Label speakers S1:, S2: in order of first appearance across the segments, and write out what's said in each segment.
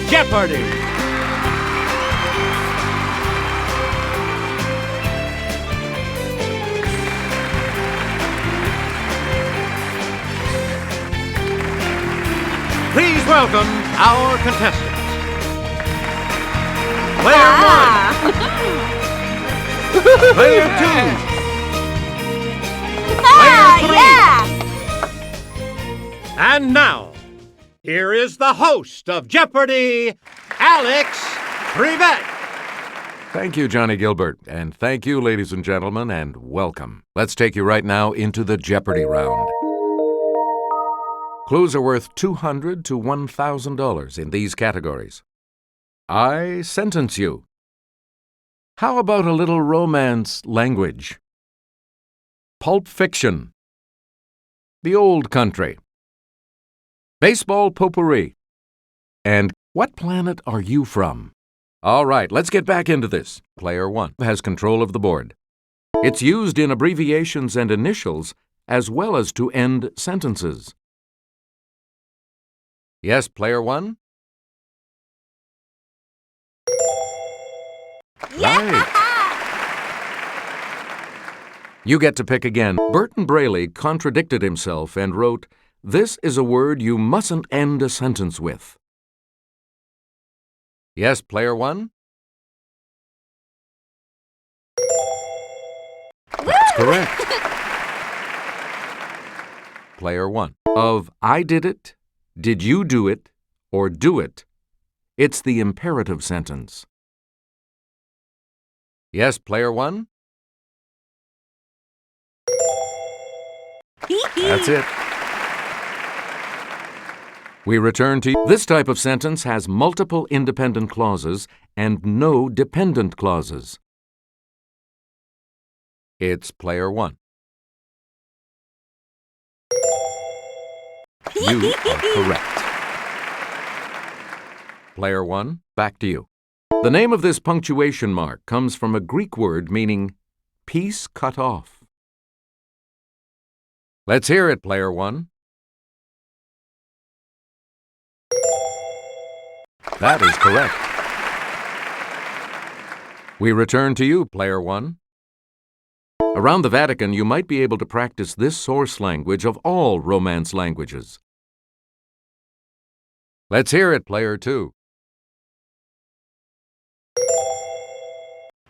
S1: Jeopardy! Please welcome our contestants. Player 1. Player 2. Player 3. And now, here is the host of Jeopardy, Alex Trevette.
S2: Thank you, Johnny Gilbert, and thank you, ladies and gentlemen, and welcome. Let's take you right now into the Jeopardy round. Clues are worth $200 to $1,000 in these categories. I sentence you. How about a little romance language? Pulp fiction. The old country. Baseball potpourri. And what planet are you from? All right, let's get back into this. Player 1 has control of the board. It's used in abbreviations and initials as well as to end sentences. Yes, Player 1? Right. You get to pick again. Burton Braley contradicted himself and wrote, "This is a word you mustn't end a sentence with." Yes, Player 1? That's correct. Player 1. Of I did it, did you do it, or do it, it's the imperative sentence. Yes, Player 1? That's it. We return to this type of sentence has multiple independent clauses and no dependent clauses. It's Player 1. You are correct. Player 1, back to you. The name of this punctuation mark comes from a Greek word meaning piece cut off. Let's hear it, Player 1. That is correct. We return to you, Player 1. Around the Vatican, you might be able to practice this source language of all Romance languages. Let's hear it, Player 2.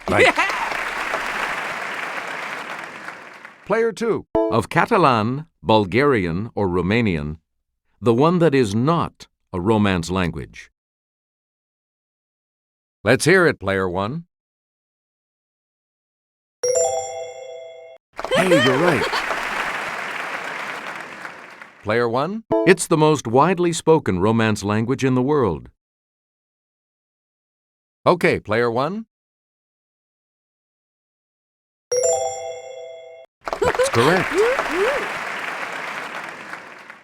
S2: Right. Player 2. Of Catalan, Bulgarian, or Romanian, the one that is not a Romance language. Let's hear it, Player 1. Hey, you're right. Player 1. It's the most widely spoken Romance language in the world. Okay, Player 1. That's correct.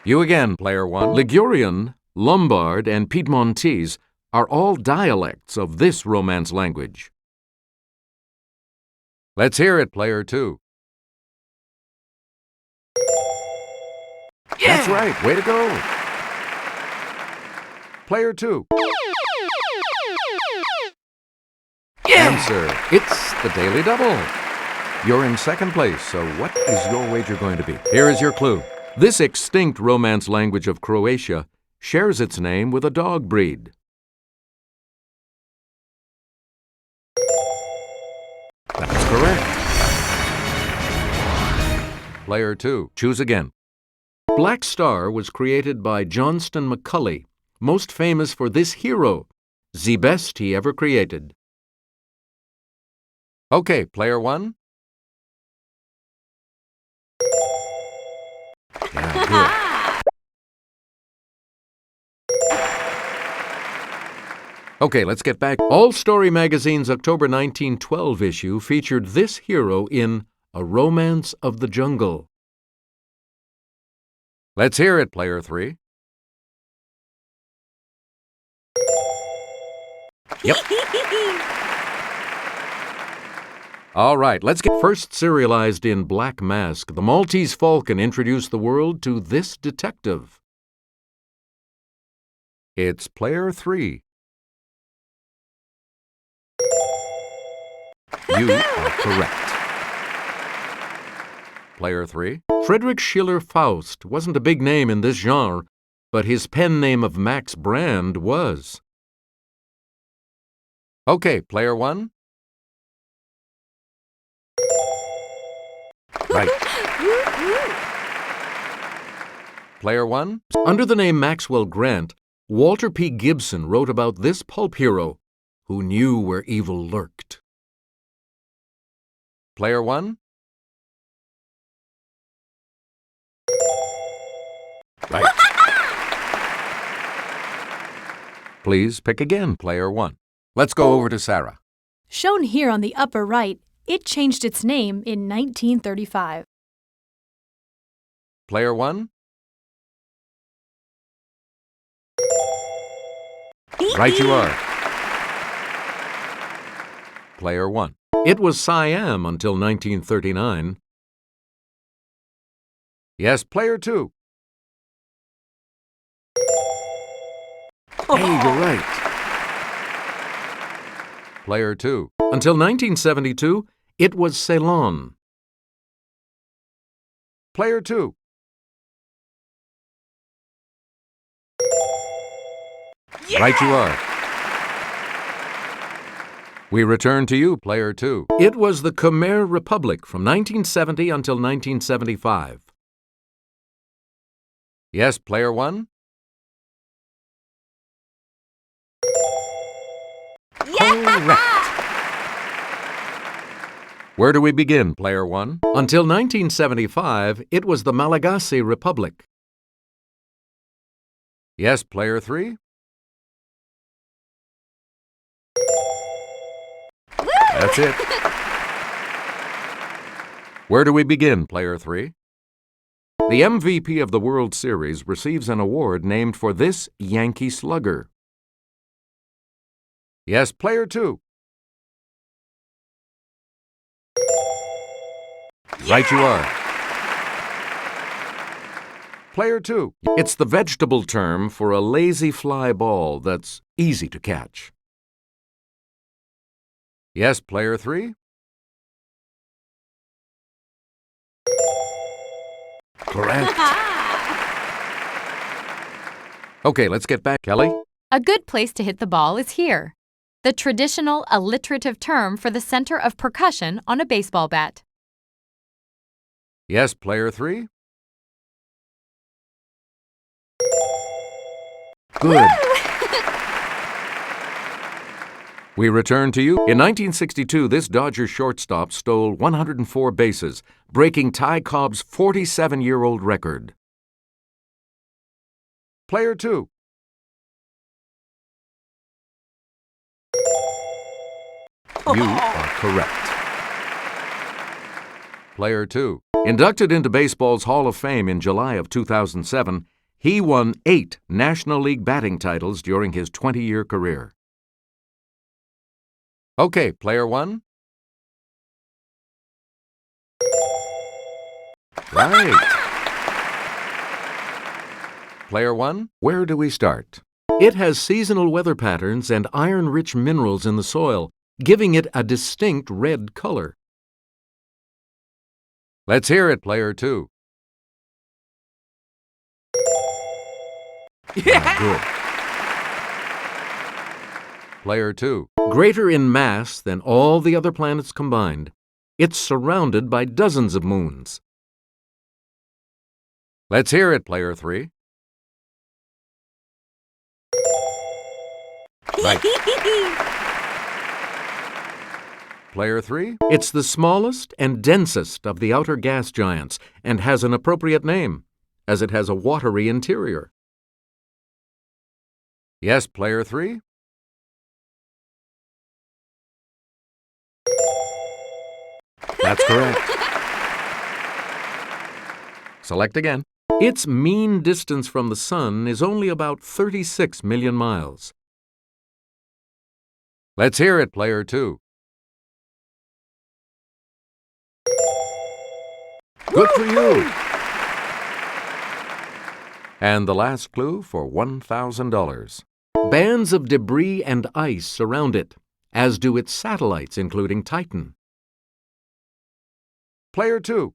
S2: You again, Player 1. Ligurian, Lombard, and Piedmontese are all dialects of this Romance language. Let's hear it, Player 2. Yeah. That's right. Way to go. Player 2. Yeah. Answer. It's the Daily Double. You're in second place, so what is your wager going to be? Here is your clue. This extinct Romance language of Croatia shares its name with a dog breed. That's correct. Player 2. Choose again. Black Star was created by Johnston McCulley, most famous for this hero, the best he ever created. Okay, Player 1. Yeah, good. Okay, let's get back. All Story magazine's October 1912 issue featured this hero in A Romance of the Jungle. Let's hear it, Player 3. Yep. All right, let's get first serialized in Black Mask. The Maltese Falcon introduced the world to this detective. It's Player 3. You are correct. Player 3. Friedrich Schiller Faust wasn't a big name in this genre, but his pen name of Max Brand was. Okay, Player 1. Right. Player 1. Under the name Maxwell Grant, Walter P. Gibson wrote about this pulp hero who knew where evil lurked. Player 1. Right. Please pick again, Player 1. Let's go over to Sarah.
S3: Shown here on the upper right, it changed its name in 1935.
S2: Player 1. Right you are. Player 1. It was Siam until 1939. Yes, Player 2. Hey, you're right. Player 2. Until 1972, it was Ceylon. Player 2. Yeah! Right you are. We return to you, Player 2. It was the Khmer Republic from 1970 until 1975. Yes, Player 1? Correct. Where do we begin, Player 1? Until 1975, it was the Malagasy Republic. Yes, Player 3? That's it. Where do we begin, Player 3? The MVP of the World Series receives an award named for this Yankee slugger. Yes, Player 2. Right you are. Player 2. It's the vegetable term for a lazy fly ball that's easy to catch. Yes, Player 3. Correct. Okay, let's get back, Kelly.
S4: A good place to hit the ball is here, the traditional alliterative term for the center of percussion on a baseball bat.
S2: Yes, Player 3. Good. We return to you. In 1962, this Dodger shortstop stole 104 bases, breaking Ty Cobb's 47-year-old record. Player 2. You are correct. Player 2. Inducted into baseball's Hall of Fame in July of 2007, he won 8 National League batting titles during his 20-year career. Okay, Player 1. Right. Player 1, where do we start? It has seasonal weather patterns and iron-rich minerals in the soil, giving it a distinct red color. Let's hear it, Player 2. Yeah! Good. Player 2. Greater in mass than all the other planets combined, it's surrounded by dozens of moons. Let's hear it, Player 3. Right. Player 3. It's the smallest and densest of the outer gas giants and has an appropriate name, as it has a watery interior. Yes, Player 3. That's correct. Select again. Its mean distance from the Sun is only about 36 million miles. Let's hear it, Player 2. Good for you! And the last clue for $1,000. Bands of debris and ice surround it, as do its satellites, including Titan. Player 2.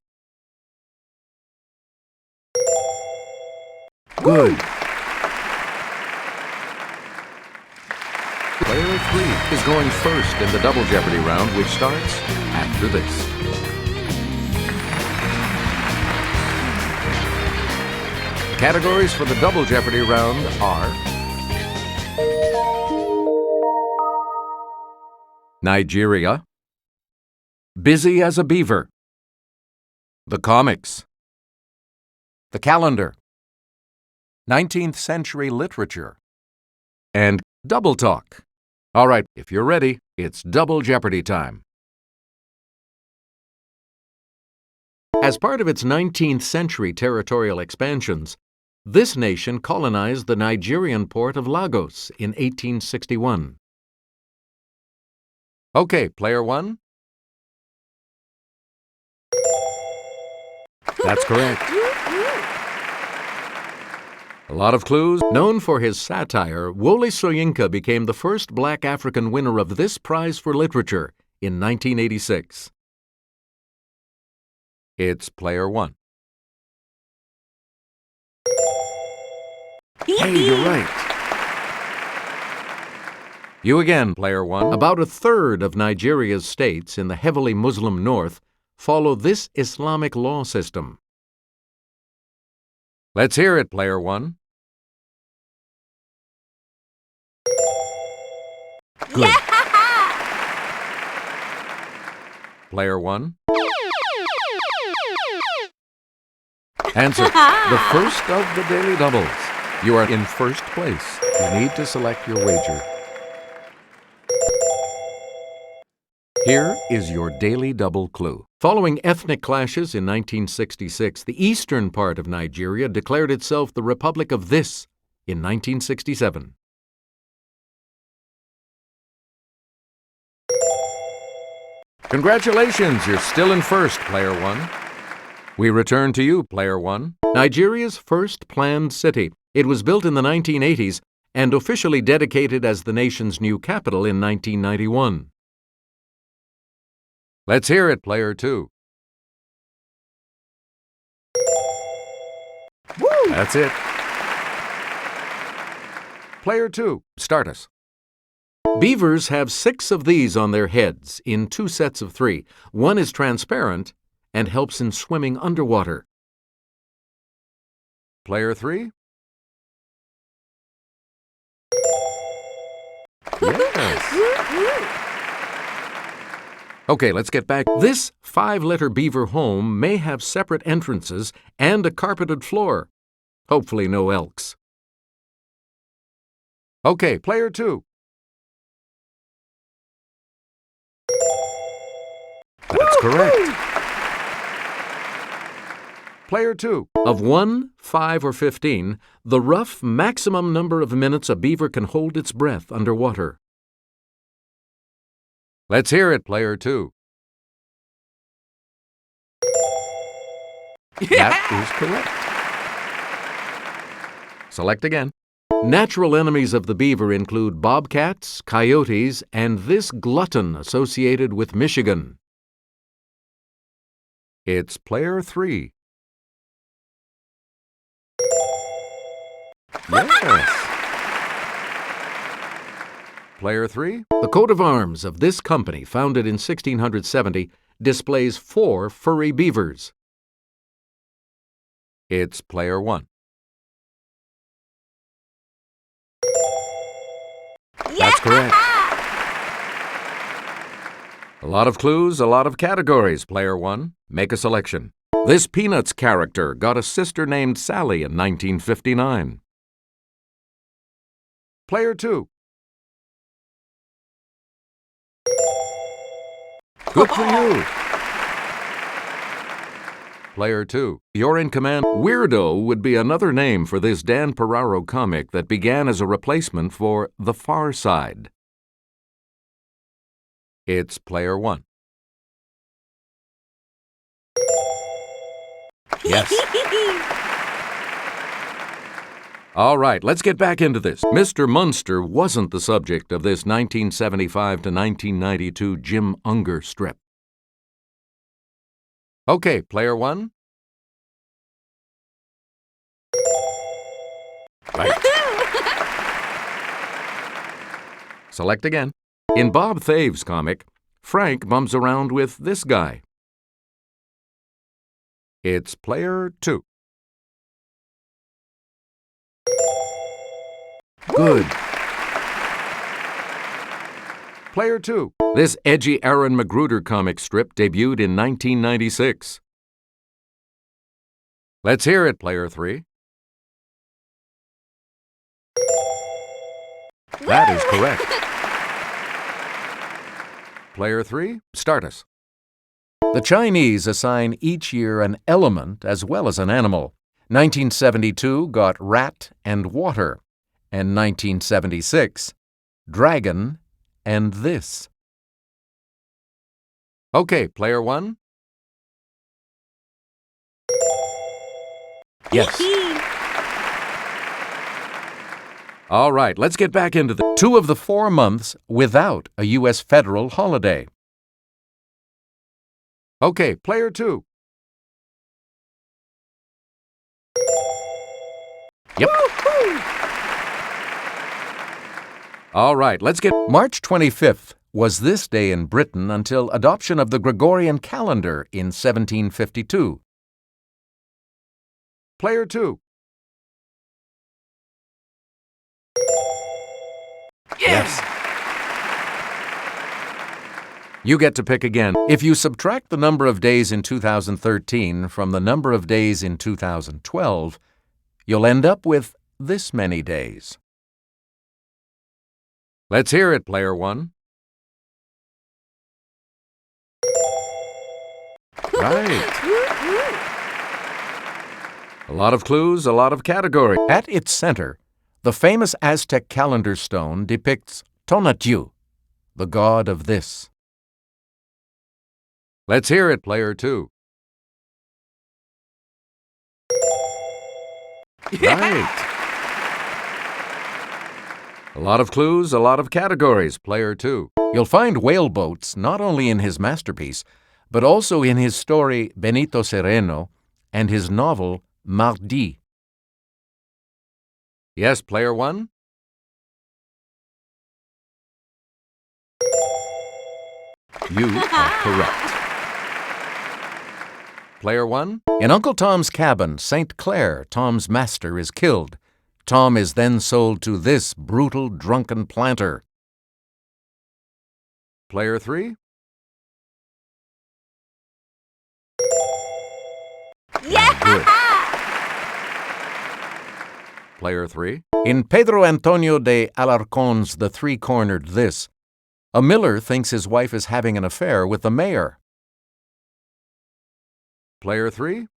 S2: Good. Player 3 is going first in the Double Jeopardy round, which starts after this. Categories for the Double Jeopardy round are Nigeria, Busy as a Beaver, the Comics, the Calendar, 19th Century Literature, and Double Talk. All right, if you're ready, it's Double Jeopardy time. As part of its 19th century territorial expansions, this nation colonized the Nigerian port of Lagos in 1861. Okay, player 1. That's correct. A lot of clues. Known for his satire, Wole Soyinka became the first black African winner of this prize for literature in 1986. It's player 1. Hey, you're right. You again, player 1. About a third of Nigeria's states in the heavily Muslim north follow this Islamic law system. Let's hear it, player 1. Good.
S5: Yeah!
S2: Player 1. Answer. The first of the daily doubles. You are in first place. You need to select your wager. Here is your daily double clue. Following ethnic clashes in 1966, the eastern part of Nigeria declared itself the Republic of this in 1967. Congratulations, you're still in first, player 1. We return to you, player 1. Nigeria's first planned city. It was built in the 1980s and officially dedicated as the nation's new capital in 1991. Let's hear it, player 2.
S5: Woo!
S2: That's it. Player 2, start us. Beavers have 6 of these on their heads in 2 sets of 3. One is transparent and helps in swimming underwater. Player 3? Yes. Okay, let's get back. This 5-letter beaver home may have separate entrances and a carpeted floor. Hopefully no elks. Okay, player 2. That's correct. Player 2. Of 1, 5, or 15, the rough maximum number of minutes a beaver can hold its breath underwater. Let's hear it, player 2. That is correct. Select again. Natural enemies of the beaver include bobcats, coyotes, and this glutton associated with Michigan. It's player 3. Yes. Player 3. The coat of arms of this company, founded in 1670, displays 4 furry beavers. It's player 1. That's correct. A lot of clues, a lot of categories, player 1. Make a selection. This Peanuts character got a sister named Sally in 1959. Player 2. Good for you. Player 2. You're in command. Weirdo would be another name for this Dan Ferraro comic that began as a replacement for The Far Side. It's player 1. Yes. All right, let's get back into this. Mr. Munster wasn't the subject of this 1975 to 1992 Jim Unger strip. Okay, player one. Right. Select again. In Bob Thave's comic, Frank bums around with this guy. It's player two. Good. Player two. This edgy Aaron Magruder comic strip debuted in 1996. Let's hear it, player three. That is correct. Player three, start us. The Chinese assign each year an element as well as an animal. 1972 got rat and water, and 1976, dragon and this. Okay, player one. Yes. All right, let's get back into the 2 of the 4 months without a U.S. federal holiday. Okay, player two. Yep. All right, let's get... March 25th was this day in Britain until adoption of the Gregorian calendar in 1752. Player two. Yes! You get to pick again. If you subtract the number of days in 2013 from the number of days in 2012, you'll end up with this many days. Let's hear it, player one. Right. A lot of clues, a lot of category. At its center, the famous Aztec calendar stone depicts Tonatiuh, the god of this. Let's hear it, player two. Right. A lot of clues, a lot of categories, player two. You'll find whaleboats not only in his masterpiece, but also in his story Benito Sereno and his novel Mardi. Yes, player one? You are correct. Player one? In Uncle Tom's Cabin, St. Clair, Tom's master, is killed. Tom is then sold to this brutal, drunken planter. Player three? Yeah! Good. Player three? In Pedro Antonio de Alarcon's The Three-Cornered This, a miller thinks his wife is having an affair with the mayor. Player three?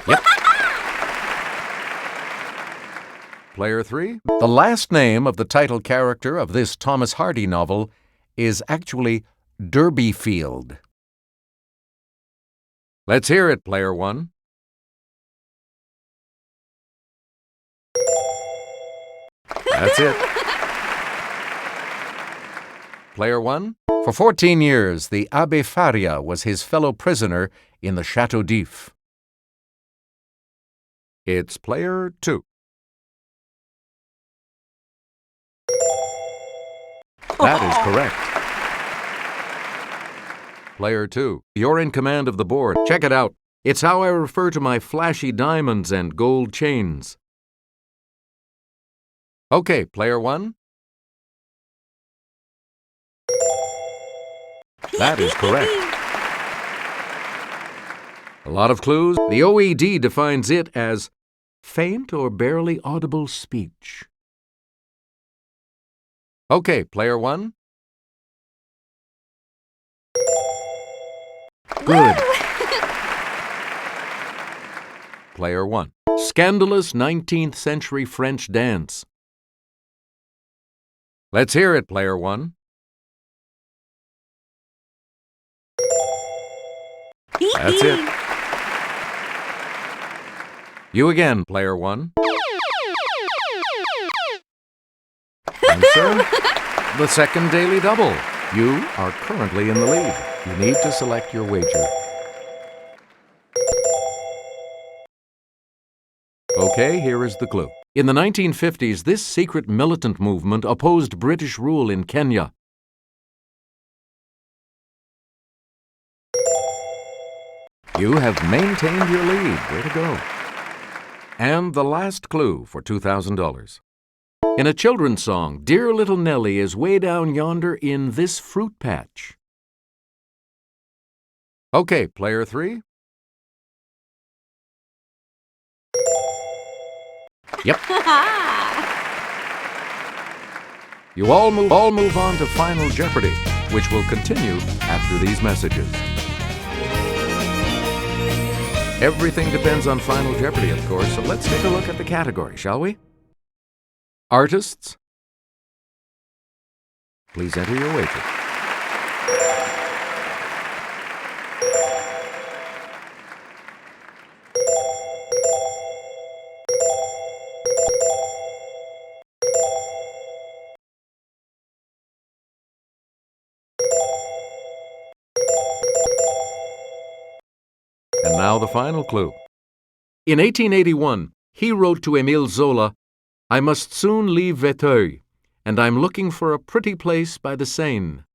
S2: Yep. Player three? The last name of the title character of this Thomas Hardy novel is actually Derbyfield. Let's hear it, player one. That's it. Player one? For 14 years, the Abbé Faria was his fellow prisoner in the Château d'If. It's player two. That is correct. Player two. You're in command of the board. Check it out. It's how I refer to my flashy diamonds and gold chains. Okay, player one. That is correct. A lot of clues. The OED defines it as faint or barely audible speech. Okay, player one. Good. Player one. Scandalous 19th century French dance. Let's hear it, player one. That's it. You again, player one. Answer. The second daily double. You are currently in the lead. You need to select your wager. Okay, here is the clue. In the 1950s, this secret militant movement opposed British rule in Kenya. You have maintained your lead. Way to go. And the last clue for $2,000. In a children's song, Dear Little Nellie is way down yonder in this fruit patch. Okay, player three. Yep. You all move on to Final Jeopardy, which will continue after these messages. Everything depends on Final Jeopardy, of course, so let's take a look at the category, shall we? Artists, please enter your wager. And now the final clue. In 1881, he wrote to Émile Zola, I must soon leave Véteuil, and I'm looking for a pretty place by the Seine.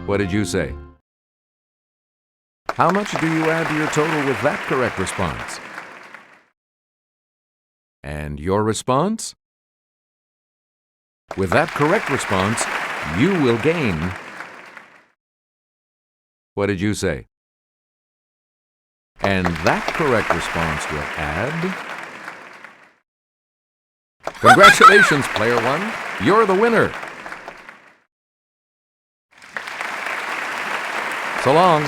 S2: What did you say? How much do you add to your total with that correct response? And your response? With that correct response, you will gain. What did you say? And that correct response will add. Congratulations, player one. You're the winner. So long.